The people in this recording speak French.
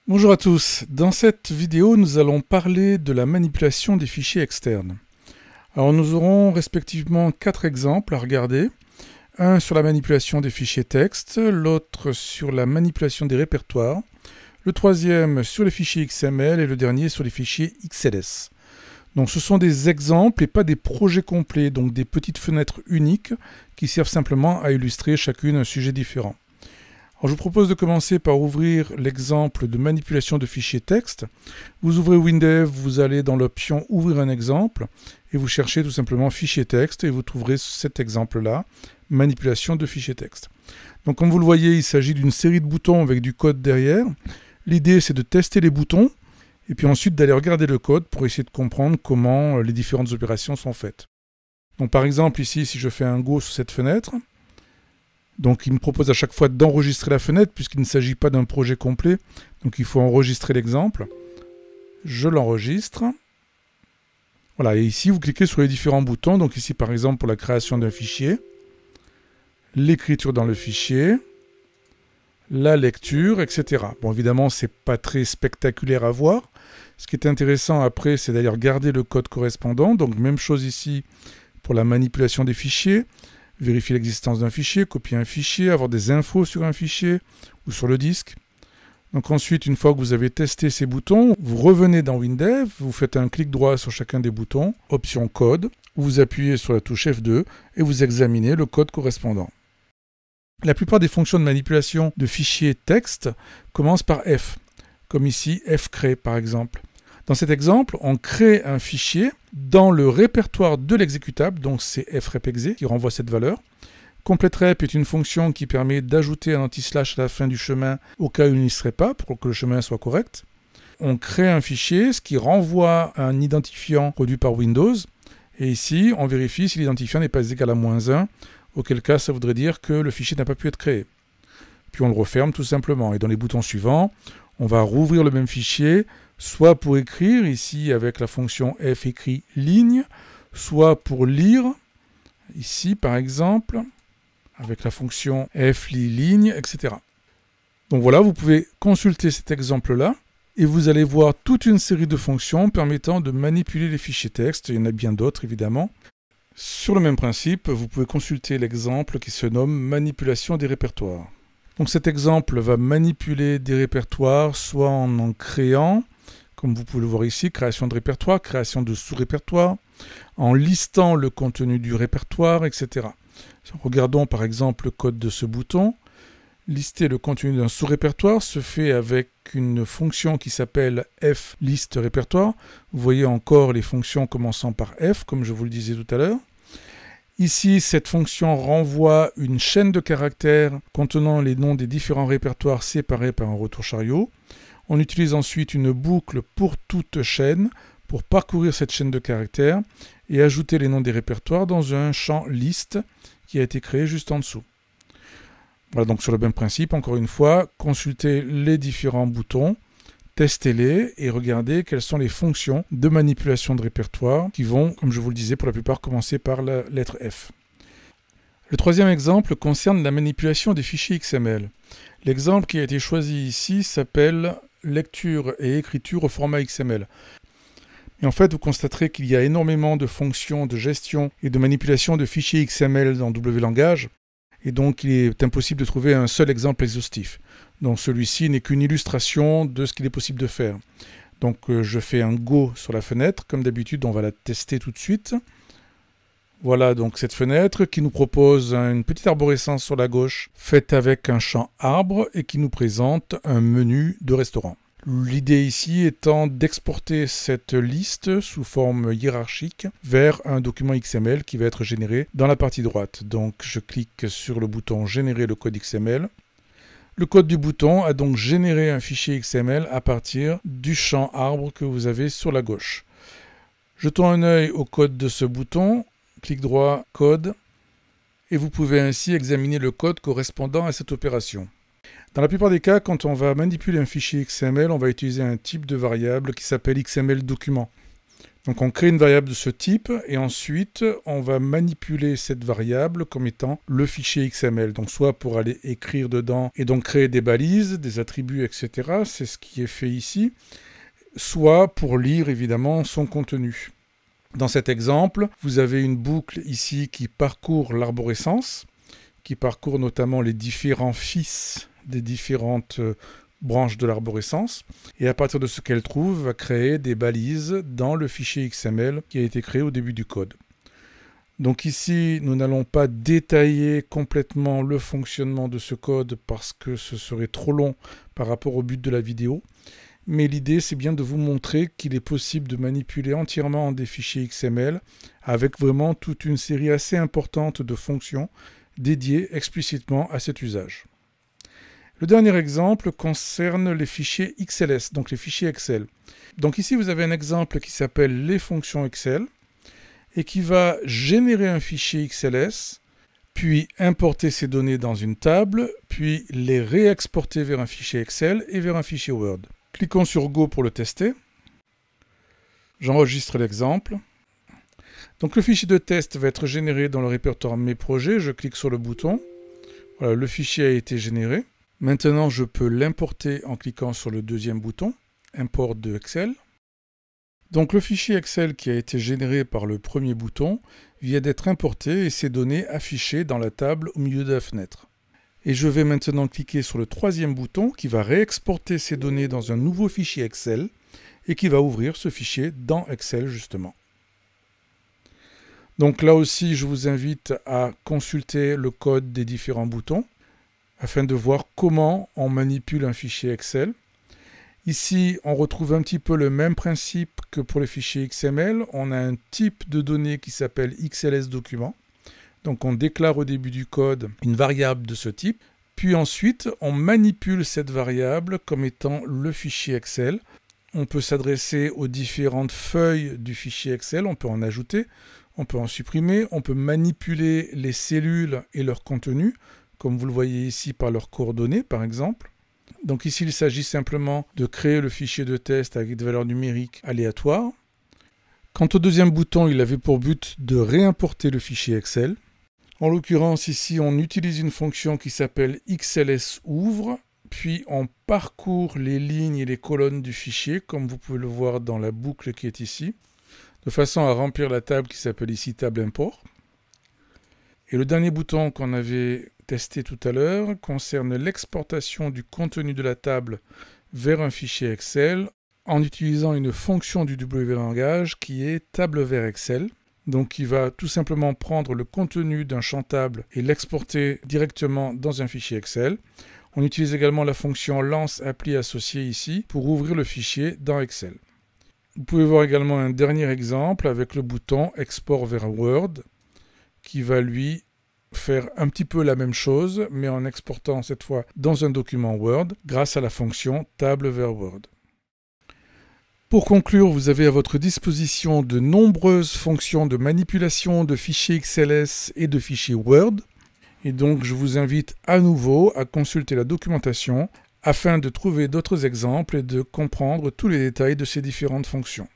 Bonjour à tous, dans cette vidéo nous allons parler de la manipulation des fichiers externes. Alors nous aurons respectivement 4 exemples à regarder, un sur la manipulation des fichiers texte, l'autre sur la manipulation des répertoires, le troisième sur les fichiers XML et le dernier sur les fichiers XLS. Donc ce sont des exemples et pas des projets complets, donc des petites fenêtres uniques qui servent simplement à illustrer chacune un sujet différent. Alors, je vous propose de commencer par ouvrir l'exemple de manipulation de fichiers texte. Vous ouvrez Windev, vous allez dans l'option Ouvrir un exemple et vous cherchez tout simplement Fichier texte et vous trouverez cet exemple-là, manipulation de fichiers texte. Donc comme vous le voyez, il s'agit d'une série de boutons avec du code derrière. L'idée c'est de tester les boutons et puis ensuite d'aller regarder le code pour essayer de comprendre comment les différentes opérations sont faites. Donc par exemple ici, si je fais un Go sur cette fenêtre, donc il me propose à chaque fois d'enregistrer la fenêtre puisqu'il ne s'agit pas d'un projet complet. Donc il faut enregistrer l'exemple. Je l'enregistre. Voilà, et ici vous cliquez sur les différents boutons. Donc ici par exemple pour la création d'un fichier, l'écriture dans le fichier, la lecture, etc. Bon évidemment c'est pas très spectaculaire à voir. Ce qui est intéressant après c'est d'aller regarder le code correspondant. Donc même chose ici pour la manipulation des fichiers. Vérifier l'existence d'un fichier, copier un fichier, avoir des infos sur un fichier ou sur le disque. Donc ensuite, une fois que vous avez testé ces boutons, vous revenez dans Windev, vous faites un clic droit sur chacun des boutons, option code, vous appuyez sur la touche F2 et vous examinez le code correspondant. La plupart des fonctions de manipulation de fichiers texte commencent par F, comme ici fcree par exemple. Dans cet exemple, on crée un fichier dans le répertoire de l'exécutable, donc c'est frepExe qui renvoie cette valeur. CompleteRep est une fonction qui permet d'ajouter un anti-slash à la fin du chemin au cas où il n'y serait pas, pour que le chemin soit correct. On crée un fichier, ce qui renvoie un identifiant produit par Windows. Et ici, on vérifie si l'identifiant n'est pas égal à -1, auquel cas ça voudrait dire que le fichier n'a pas pu être créé. Puis on le referme tout simplement. Et dans les boutons suivants, on va rouvrir le même fichier, soit pour écrire, ici avec la fonction f écrit ligne, soit pour lire, ici par exemple, avec la fonction f lit ligne, etc. Donc voilà, vous pouvez consulter cet exemple-là, et vous allez voir toute une série de fonctions permettant de manipuler les fichiers texte. Il y en a bien d'autres évidemment. Sur le même principe, vous pouvez consulter l'exemple qui se nomme manipulation des répertoires. Donc cet exemple va manipuler des répertoires soit en créant, comme vous pouvez le voir ici, création de répertoire, création de sous-répertoire, en listant le contenu du répertoire, etc. Regardons par exemple le code de ce bouton. Lister le contenu d'un sous-répertoire se fait avec une fonction qui s'appelle fListRépertoire. Vous voyez encore les fonctions commençant par F, comme je vous le disais tout à l'heure. Ici, cette fonction renvoie une chaîne de caractères contenant les noms des différents répertoires séparés par un retour chariot. On utilise ensuite une boucle pour toute chaîne pour parcourir cette chaîne de caractères et ajouter les noms des répertoires dans un champ list qui a été créé juste en dessous. Voilà, donc sur le même principe, encore une fois, consultez les différents boutons, testez-les et regardez quelles sont les fonctions de manipulation de répertoire qui vont, comme je vous le disais, pour la plupart commencer par la lettre F. Le troisième exemple concerne la manipulation des fichiers XML. L'exemple qui a été choisi ici s'appelle lecture et écriture au format XML. Et en fait, vous constaterez qu'il y a énormément de fonctions de gestion et de manipulation de fichiers XML dans WLangage, et donc il est impossible de trouver un seul exemple exhaustif. Donc celui-ci n'est qu'une illustration de ce qu'il est possible de faire. Donc je fais un Go sur la fenêtre, comme d'habitude on va la tester tout de suite. Voilà donc cette fenêtre qui nous propose une petite arborescence sur la gauche, faite avec un champ arbre et qui nous présente un menu de restaurant. L'idée ici étant d'exporter cette liste sous forme hiérarchique vers un document XML qui va être généré dans la partie droite. Donc je clique sur le bouton Générer le code XML. Le code du bouton a donc généré un fichier XML à partir du champ arbre que vous avez sur la gauche. Jetons un œil au code de ce bouton, clic droit, code, et vous pouvez ainsi examiner le code correspondant à cette opération. Dans la plupart des cas, quand on va manipuler un fichier XML, on va utiliser un type de variable qui s'appelle XML document. Donc on crée une variable de ce type et ensuite on va manipuler cette variable comme étant le fichier XML. Donc soit pour aller écrire dedans et donc créer des balises, des attributs, etc. C'est ce qui est fait ici. Soit pour lire évidemment son contenu. Dans cet exemple, vous avez une boucle ici qui parcourt l'arborescence, qui parcourt notamment les différents fils des différentes branches de l'arborescence, et à partir de ce qu'elle trouve, va créer des balises dans le fichier XML qui a été créé au début du code. Donc ici, nous n'allons pas détailler complètement le fonctionnement de ce code parce que ce serait trop long par rapport au but de la vidéo, mais l'idée c'est bien de vous montrer qu'il est possible de manipuler entièrement des fichiers XML avec vraiment toute une série assez importante de fonctions dédiées explicitement à cet usage. Le dernier exemple concerne les fichiers XLS, donc les fichiers Excel. Donc ici, vous avez un exemple qui s'appelle les fonctions Excel et qui va générer un fichier XLS, puis importer ces données dans une table, puis les réexporter vers un fichier Excel et vers un fichier Word. Cliquons sur Go pour le tester. J'enregistre l'exemple. Donc le fichier de test va être généré dans le répertoire Mes projets. Je clique sur le bouton. Voilà, le fichier a été généré. Maintenant, je peux l'importer en cliquant sur le deuxième bouton, Import de Excel. Donc le fichier Excel qui a été généré par le premier bouton vient d'être importé et ces données affichées dans la table au milieu de la fenêtre. Et je vais maintenant cliquer sur le troisième bouton qui va réexporter ces données dans un nouveau fichier Excel et qui va ouvrir ce fichier dans Excel justement. Donc là aussi, je vous invite à consulter le code des différents boutons afin de voir comment on manipule un fichier Excel. Ici, on retrouve un petit peu le même principe que pour les fichiers XML. On a un type de données qui s'appelle XLS document. Donc on déclare au début du code une variable de ce type. Puis ensuite, on manipule cette variable comme étant le fichier Excel. On peut s'adresser aux différentes feuilles du fichier Excel. On peut en ajouter, on peut en supprimer, on peut manipuler les cellules et leur contenu, comme vous le voyez ici par leurs coordonnées par exemple. Donc ici il s'agit simplement de créer le fichier de test avec des valeurs numériques aléatoires. Quant au deuxième bouton, il avait pour but de réimporter le fichier Excel. En l'occurrence ici on utilise une fonction qui s'appelle XLSOuvre, puis on parcourt les lignes et les colonnes du fichier comme vous pouvez le voir dans la boucle qui est ici, de façon à remplir la table qui s'appelle ici table import. Et le dernier bouton qu'on avait testé tout à l'heure concerne l'exportation du contenu de la table vers un fichier Excel en utilisant une fonction du WLangage qui est table vers Excel. Donc qui va tout simplement prendre le contenu d'un champ table et l'exporter directement dans un fichier Excel. On utilise également la fonction lance appli associée ici pour ouvrir le fichier dans Excel. Vous pouvez voir également un dernier exemple avec le bouton export vers Word qui va lui faire un petit peu la même chose, mais en exportant cette fois dans un document Word grâce à la fonction table vers Word. Pour conclure, vous avez à votre disposition de nombreuses fonctions de manipulation de fichiers XLS et de fichiers Word. Et donc, je vous invite à nouveau à consulter la documentation afin de trouver d'autres exemples et de comprendre tous les détails de ces différentes fonctions.